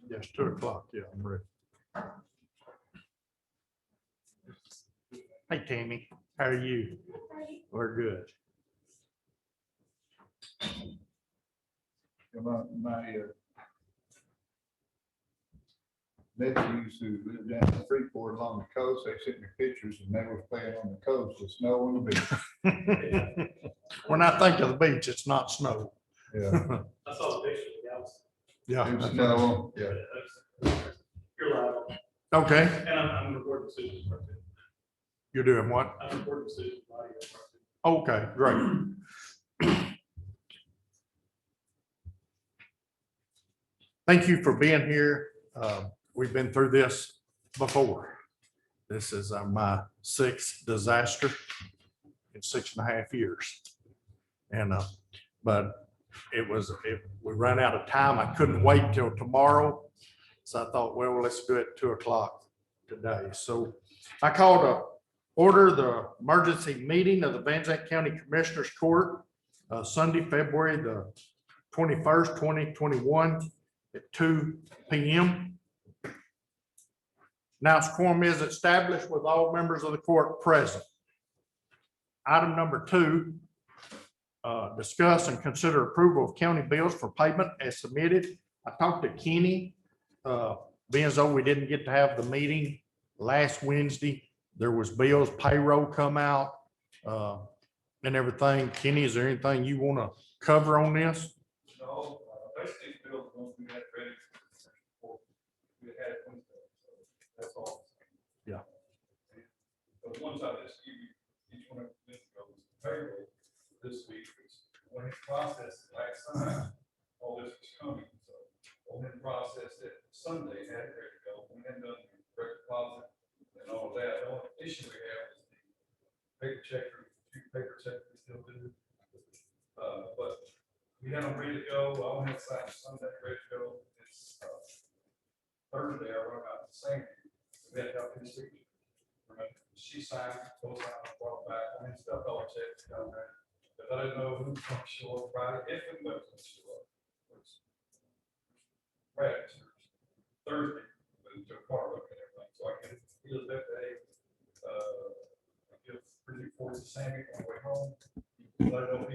Yes, 2 o'clock. Yeah, I'm ready. Hey, Tammy, how are you? We're good. My nephews who live down in Freeport along the coast, they sent me pictures and they were playing on the coast with snow on the beach. When I think of the beach, it's not snow. Yeah. I saw the picture. Yeah. It was snow, yeah. You're live. Okay, And I'm recording Susan's part too. you're doing what? I'm recording Susan's audio part too. Okay, great. Thank you for being here. We've been through this before. This is my 6th disaster in 6.5 years. And, but we ran out of time. I couldn't wait till tomorrow. So I thought, well, let's do it at 2 o'clock today. So I called to order the emergency meeting of the Van Zandt County Commissioners Court, Sunday, February the 21st, 2021 at 2 p.m. Now, quorum is established with all members of the court present. Item number 2, discuss and consider approval of county bills for payment as submitted. I talked to Kenny, being as though we didn't get to have the meeting last Wednesday. There was bills, payroll come out, and everything. Kenny, is there anything you want to cover on this? No, basically, Bill, once we had ready, we had it Wednesday, so that's all. Yeah. But once I just give you each one of the payroll this week, when it's processed last time, all this was coming, so when it processed it Sunday, had it ready to go, we had done the direct deposit and all of that. The only issue we have is the paper check, paper check we still do. But we had them ready to go. I only had signed Sunday, ready to go. It's Thursday. I run out the same. We had to have his signature. She signed, both signed, brought back. I mean, stuff all checked down there. But I didn't know who's going to show up Friday, if it was going to show up. Right, Thursday, but it took part of it and everything. So I get it that day. I give pretty forward to Sammy on the way home. But I don't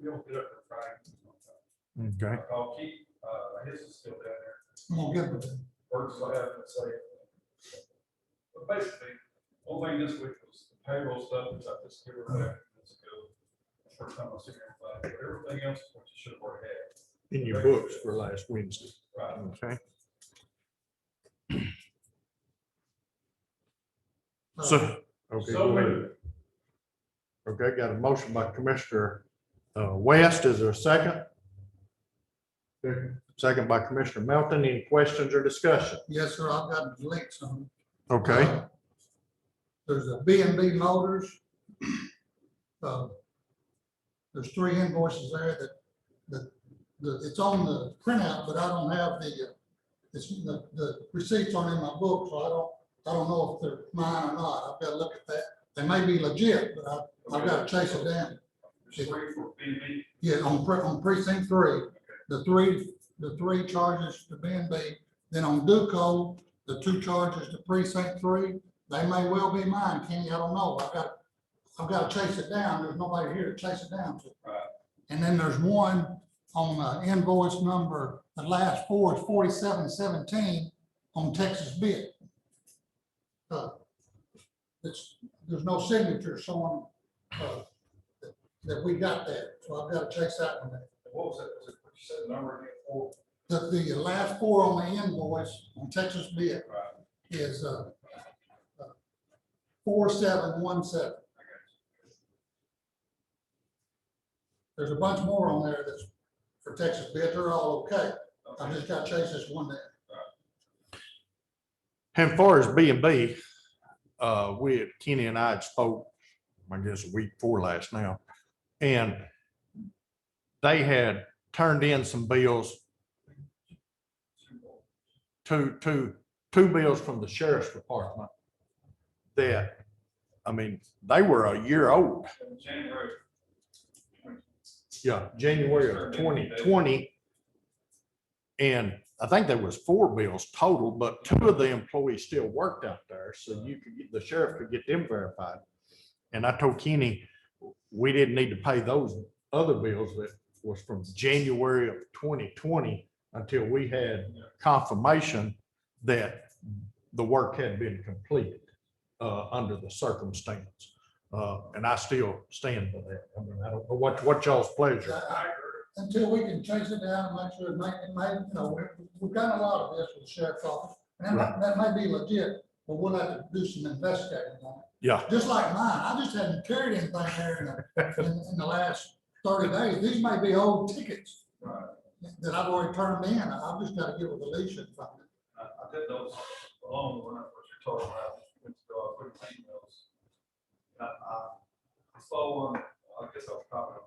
get up for Friday. Okay. I'll keep, his is still down there. I'm gonna get it. Works, I have to say. But basically, only thing this week was the payroll stuff, which I just give her back. Let's go. First time I see everybody, but everything else, is what you should have already had. In your books for last Wednesday. Right. Okay. So, okay, go ahead. Okay, got a motion by Commissioner West. Is there a second? Second by Commissioner Melton. Any questions or discussion? Yes, sir, I've got the links on. Okay, There's a B&B Motors. There's 3 invoices there that it's on the printout, but I don't have the receipts aren't in my book, so I don't know if they're mine or not. I've got to look at that. They may be legit, but I've got to chase it down. Just wait for B&B. Yeah, on precinct 3, the three charges to B&B, then on Duco, the 2 charges to precinct 3, they may well be mine, Kenny, I don't know. I've got to chase it down. There's nobody here to chase it down to. Right. And then there's one on invoice number, the last 4 is 4717 on Texas bid. There's no signature showing that we got that, so I've got to chase that one down. What was it? Was it what you said, number again, 4? The last 4 on the invoice on Texas bid Right. is 4717. There's a bunch more on there that's for Texas bid. They're all okay. I just got to chase this one there. and far as B&B, Kenny and I had spoke, I guess a week before last now, and they had turned in some bills, two bills from the sheriff's department that, I mean, they were a year old. January. Yeah, January of 2020. And I think there was 4 bills total, but 2 of the employees still worked out there, so you could get, the sheriff could get them verified. And I told Kenny, we didn't need to pay those other bills that was from January of 2020 until we had confirmation that the work had been completed under the circumstance. And I still stand by that. I mean, I don't know what y'all's pleasure. Until we can chase it down and make sure we've got a lot of this with the sheriff's office. And that may be legit, but we'll have to do some investigating on it. Yeah, Just like mine, I just hadn't carried anything there in the last 30 days. These may be old tickets that I've already turned in. I've just got to get with Alicia and find it. I did those along when I first talking about, went to go, I put my emails. I saw one, I guess I was talking to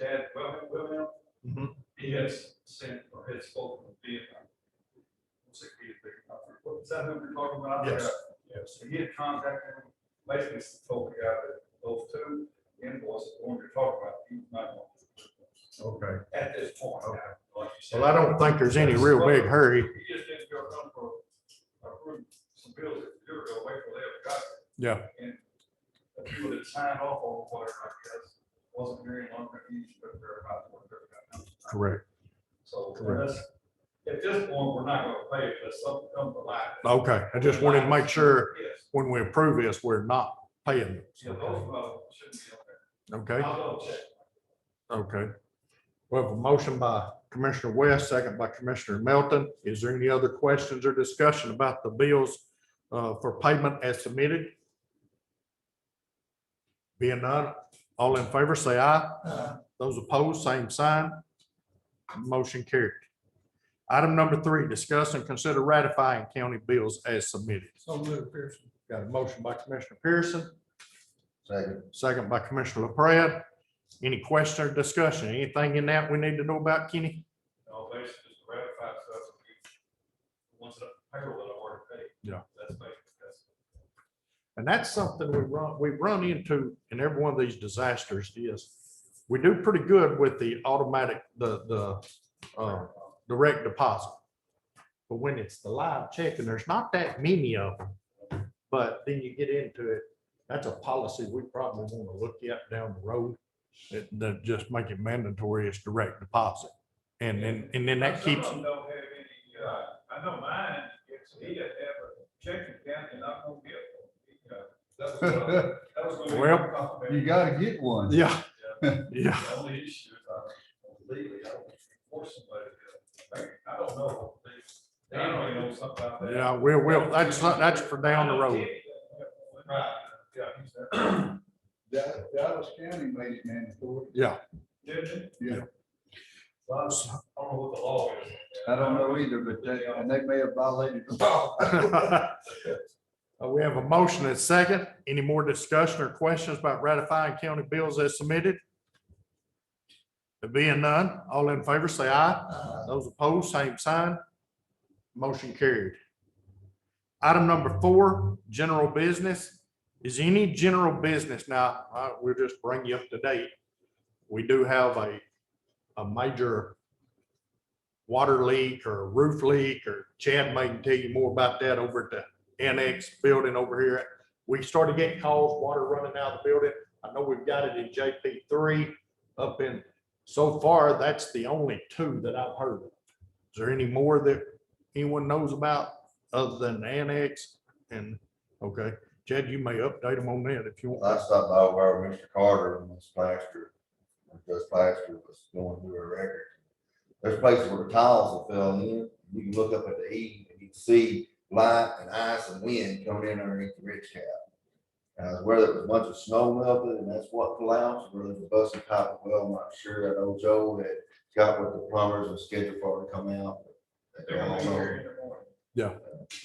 Chad William. Mhm. He has sent or had spoken with Vietnam. Is that who we're talking about? Yes. Yes. So he had contacted him, basically told the guy that those 2 invoices, the one you're talking about, he might want to. okay. At this point. Okay. Like you said. Well, I don't think there's any real big hurry. He just didn't go come for, approve some bills that year ago, wait till they ever got there. Yeah, And a few that signed off on whatever, I guess, wasn't very long, but he should have verified what they're got. correct. So Correct. that's, at this point, we're not gonna pay it unless something comes to light. Okay, I just wanted to make sure Yes, when we approve this, we're not paying it. yeah, those, shouldn't be on Okay, there. I'll double check. okay. We have a motion by Commissioner West, second by Commissioner Melton. Is there any other questions or discussion about the bills for payment as submitted? Being none, all in favor, say aye. Those opposed, same sign. Motion carried. Item number 3, discuss and consider ratifying county bills as submitted. So move, Pearson. Got a motion by Commissioner Pearson, Second. second by Commissioner LaPrada. Any question or discussion? Anything in that we need to know about, Kenny? No, basically, just ratify stuff. Once the payroll that I already paid. Yeah. That's basically, that's. And that's something we run into in every one of these disasters is we do pretty good with the automatic, the direct deposit. But when it's the live check, and there's not that many of them, but then you get into it, that's a policy we probably want to look at down the road. That just make it mandatory, it's direct deposit. And then that keeps, Some of them don't have any, I know mine, he had to have a checking account and I'm gonna get one. That was gonna be Well, my comment. You gotta get one. yeah, Yeah. yeah. The only issue is legally, I don't force somebody to, I don't know. They don't even know something about that. Yeah, we'll, that's for down the road. Right, yeah. he's there. Dallas County made it mandatory. Yeah. Didn't it? Yeah. Well, I don't know what the law is. I don't know either, but they may have violated the law. We have a motion and second. Any more discussion or questions about ratifying county bills as submitted? There being none, all in favor say aye. Those opposed, same sign. Motion carried. Item number 4, general business. Is any general business now, we'll just bring you up to date. We do have a major water leak or roof leak, or Chad may tell you more about that over at the annex building over here. We started getting calls, water running out of the building. I know we've got it in JP3 up in, so far, that's the only 2 that I've heard of. Is there any more that anyone knows about other than the annex? And, okay, Chad, you may update them on that if you I want. stopped by where Mr. Carter and this plaster, just plaster was going through a record. There's places where the tiles will fill in. You can look up at the heat and you can see light and ice and wind coming in underneath the ridge cap. Where there was a bunch of snow melted and that's what collapsed, where there's a busted pipe well, I'm not sure. That old Joe had got with the plumbers and scheduled for it to come out. They're gonna be here in the morning. Yeah,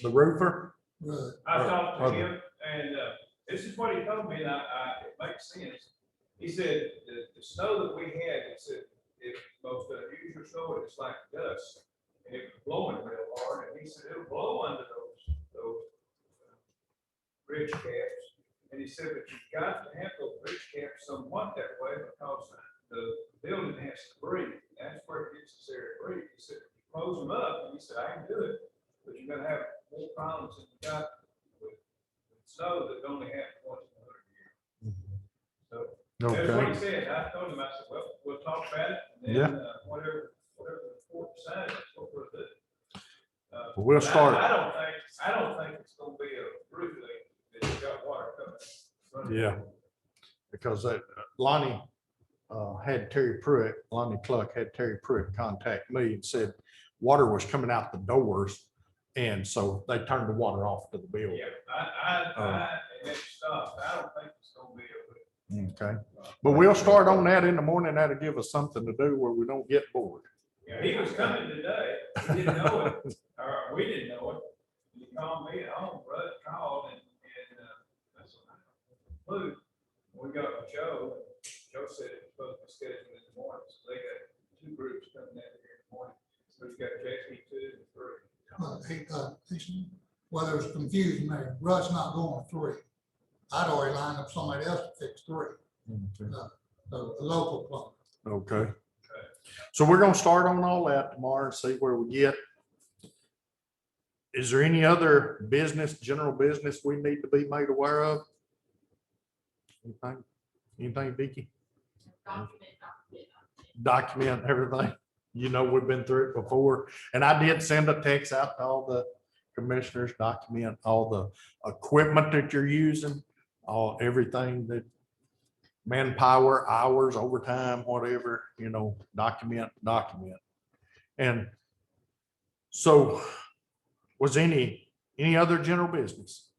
the roofer. Right. I talked to Okay. him, and this is what he told me, and it makes sense. He said, the snow that we had, he said, it most unusual snow, it's like dust, and it was blowing real hard, and he said, it'll blow under those ridge caps. And he said, but you've got to have those ridge caps somewhat that way, because the building has to breathe. That's where it gets its air to breathe. He said, close them up, and he said, I can do it, but you're gonna have more problems than you got with snow that only happens once in 100 years. So that's what he Okay, said. I told him, I said, well, we'll talk about it, and then, whatever the court decides, that's what we'll do. We'll but start. I don't think it's gonna be a roof leak that you got water coming. Yeah. Because Lonnie Lonnie Cluck had Terry Pruitt contact me and said water was coming out the doors. And so they turned the water off to the building. Yeah, and it stopped. I don't think it's gonna be a roof. Okay, but we'll start on that in the morning. That'll give us something to do where we don't get bored. Yeah, he was coming today. He didn't know it, or we didn't know it. He called me at home, Rudd called and I said, "Luke, we got Joe. Joe said it was supposed to be scheduled in the morning, so they got two groups coming in here in the morning. So we've got JP 2 and 3. Well, there was confusion there. Russ not going 3. I'd already lined up somebody else to fix 3, the local plumber. Okay. So we're gonna start on all that tomorrow and see where we get. Is there any other business, general business we need to be made aware of? Anything, Vicky? Document everything. You know, we've been through it before, and I did send a text out to all the commissioners, document all the equipment that you're using, everything that manpower, hours, overtime, whatever, document. And so was any other general business?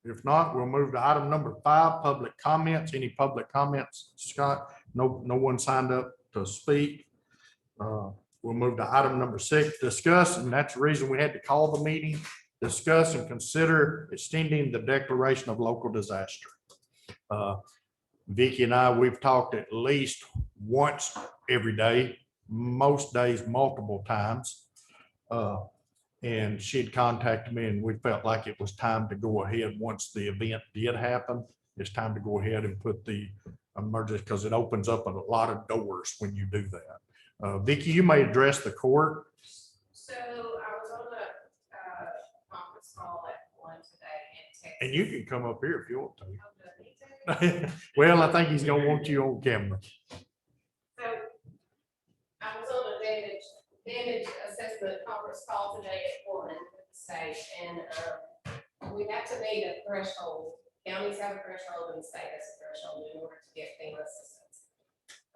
If not, we'll move to item number 5, public comments. Any public comments, Scott? No one signed up to speak. We'll move to item number 6, discuss, and that's the reason we had to call the meeting, discuss and consider extending the declaration of local disaster. Vicky and I, we've talked at least once every day, most days, multiple times. And she'd contacted me and we felt like it was time to go ahead. Once the event did happen, it's time to go ahead and put the emergency, because it opens up a lot of doors when you do that. Vicky, you may address the court. So I was on a conference call at 1 today in Texas. And you can come up here if you want to. Oh, do I need to? Well, I think he's gonna want you on camera. So I was on a damage assessment conference call today at 1 with the state, and we have to meet a threshold. Counties have a threshold and the state has a threshold in order to get FEMA assistance.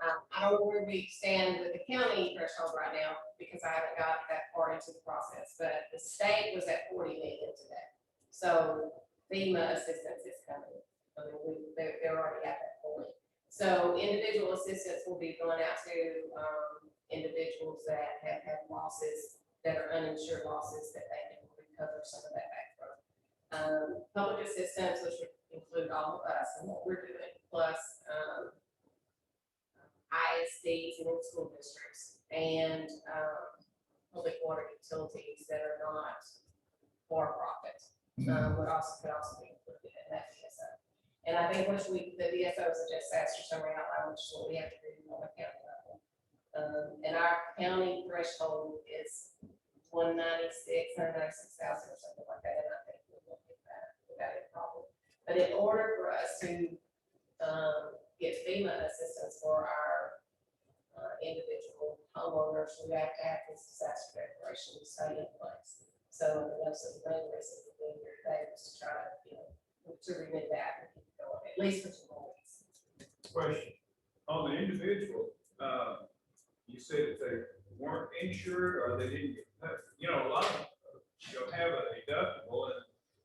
I don't know where we stand with the county threshold right now because I haven't got that far into the process, but the state was at 40 million today. So FEMA assistance is coming. I mean, they're already at that point. So individual assistance will be going out to individuals that have had losses that are uninsured losses that they can recover some of that back from. Public assistance, which would include all of us and what we're doing, plus ISDs and school districts and public water utilities that are not for profit. Could also be included in that DSO. And I think the DSO is a disaster summary outline, which is what we have to do on the county level. And our county threshold is 196,000 or something like that. And I think we will get that without a problem. But in order for us to get FEMA assistance for our individual homeowners, we have to have this disaster declaration to stay in place. So that's the main reason for being here today was to try to remove that and keep it going, at least for 2 more weeks. Question, on the individual, you said that they weren't insured or they didn't get, a lot of them, have a deductible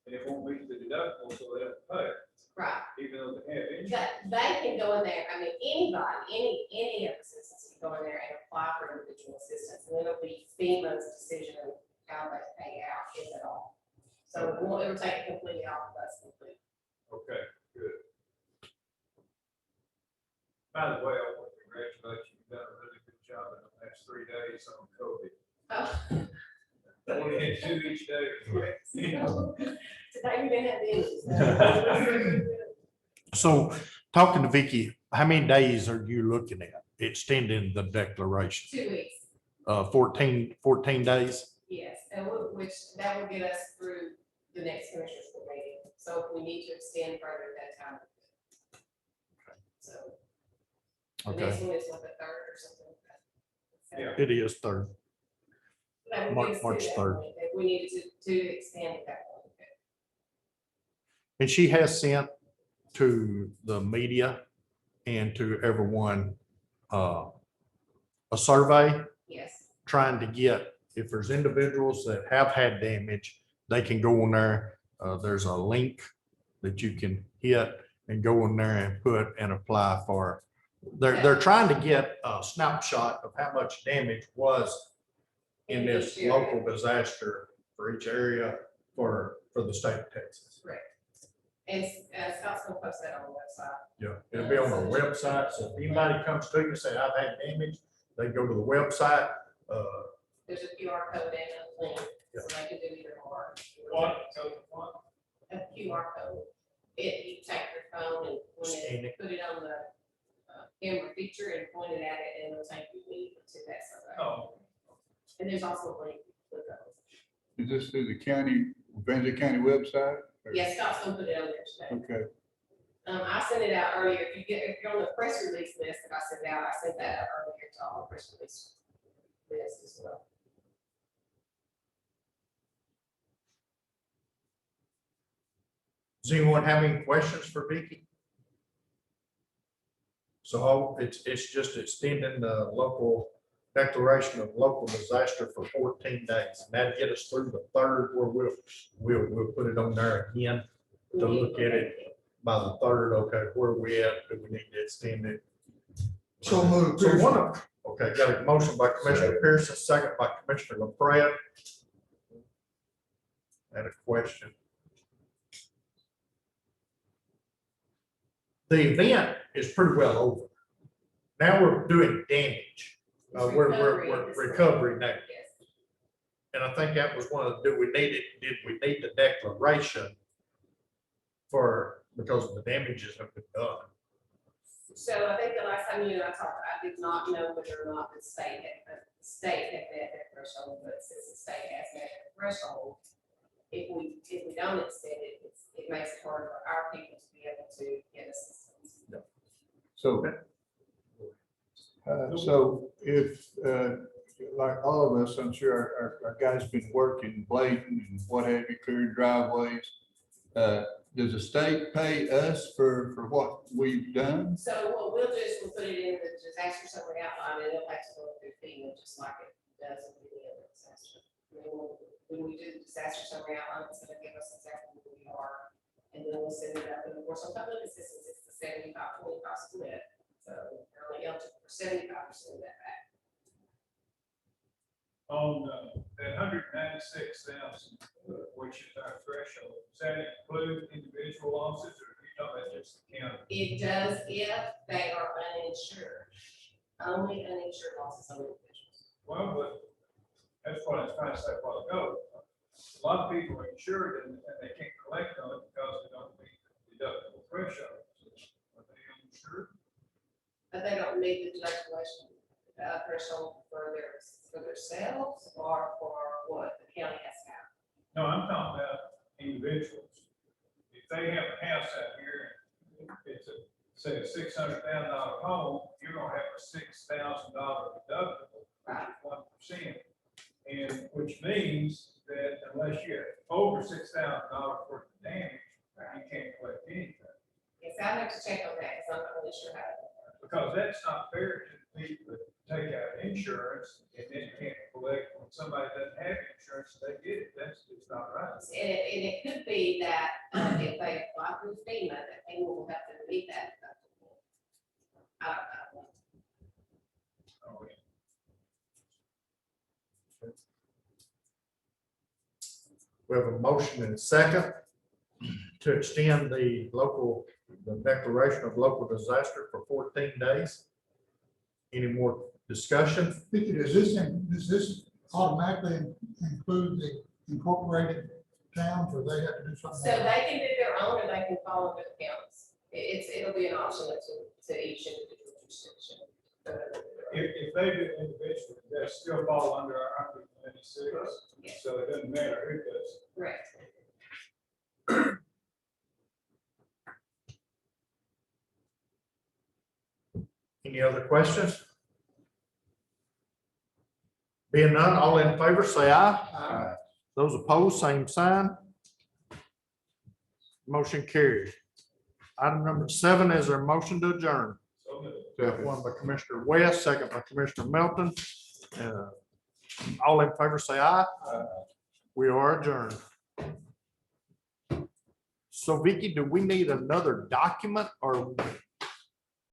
and it won't meet the deductible, so they don't pay, Right. even though they have insurance. They can go in there, I mean, anybody, any of the citizens can go in there and apply for individual assistance, and it'll be FEMA's decision on how they pay out, if at all. So it'll take it completely off of us completely. Okay, good. By the way, I want to congratulate you. You've done a really good job in the last 3 days on COVID. Oh. Only had 2 each day. Today we didn't have the issues. So talking to Vicky, how many days are you looking at extending the declaration? 2 weeks. 14 days. Yes, and which that will get us through the next commissioners court meeting. So if we need to extend further at that time. So the next Okay, one is what, the third or something like that. So Yeah. it is third. that would get us to March that 3rd. point, if we needed to extend at that point. And she has sent to the media and to everyone a survey Yes, trying to get, if there's individuals that have had damage, they can go on there. There's a link that you can hit and go in there and put and apply for. They're trying to get a snapshot of how much damage was in this each area. local disaster for each area for the state of Texas. Correct. And Scott's gonna post that on the website. Yeah, it'll be on our website. So if anybody comes to you and say, I've had damage, they go to the website. There's a QR code and a link, so they can do either or. What? Tell them what? A QR code. You take your phone and Scan it. put it on the camera feature and point it at it, and it'll take you to that survey. Oh, And there's also a link with those. Is this through the county, Benzie County website? or- Yes, Scott's gonna put it on there today. Okay, I sent it out earlier. If you're on the press release list that I sent out, I sent that out earlier to all the press release list as well. Does anyone have any questions for Vicky? So it's just extending the local declaration of local disaster for 14 days. And that'll get us through the 3rd where we'll put it on there again to look at it by the 3rd. Okay, where are we at? Do we need to extend it? So moved. So one of, okay, got a motion by Commissioner Pearson, second by Commissioner LaPrada. And a question. The event is pretty well over. Now we're doing damage. We're recovery now. Yes. And I think that was one of the, did we need the declaration for, because the damages have been done? So I think the last time you and I talked, I did not know whether or not the state had met that threshold, but since the state has met that threshold, if we don't extend it, it makes it hard for our people to be able to get assistance. so if, like all of us, I'm sure our guys been working, blading and what have you, clearing driveways. Does the state pay us for what we've done? So what we'll do is we'll put it in the disaster summary outline, and it'll have to go through FEMA, just like it does with any other disaster. When we do the disaster summary outline, it's gonna give us exactly where we are, and then we'll send it up, and of course, on public assistance, it's the 75-25 split. So you're only eligible for 75% of that back. on that 196,000, which is our threshold, does that include individual losses, or are you talking about just the county? It does if they are uninsured. Only uninsured losses on individuals. Well, but that's what I was trying to say a while ago. A lot of people are insured and they can't collect on it because they don't meet the deductible threshold. Are they uninsured? But they don't meet the declaration threshold for themselves or for what the county has to have. No, I'm talking about individuals. If they have a house out here, it's a, say, a $600,000 home, you're gonna have a $6,000 deductible, Right. 1%. And which means that unless you're over $6,000 worth of damage, you can't collect anything. Yes, I have to check on that because I'm not really sure how to. Because that's not fair to the people that take out insurance and then can't collect when somebody doesn't have insurance, they get it. That's just not right. And it could be that if they apply through FEMA, that they will have to meet that deductible. I don't know. Oh, yeah. We have a motion and a second to extend the declaration of local disaster for 14 days. Any more discussion? Vicky, does this automatically include the incorporated towns, or they have to do So something? they can do their own, or they can follow with the counties. It'll be an option to each individual jurisdiction. If they do it individually, they still fall under our Article 96, Yes. so it doesn't matter who does. Correct. Any other questions? Being none, all in favor, say aye. Those opposed, same sign. Motion carried. Item number 7 is a motion to adjourn. So moved. One by Commissioner West, second by Commissioner Melton. All in favor, say aye. We are adjourned. So Vicky, do we need another document or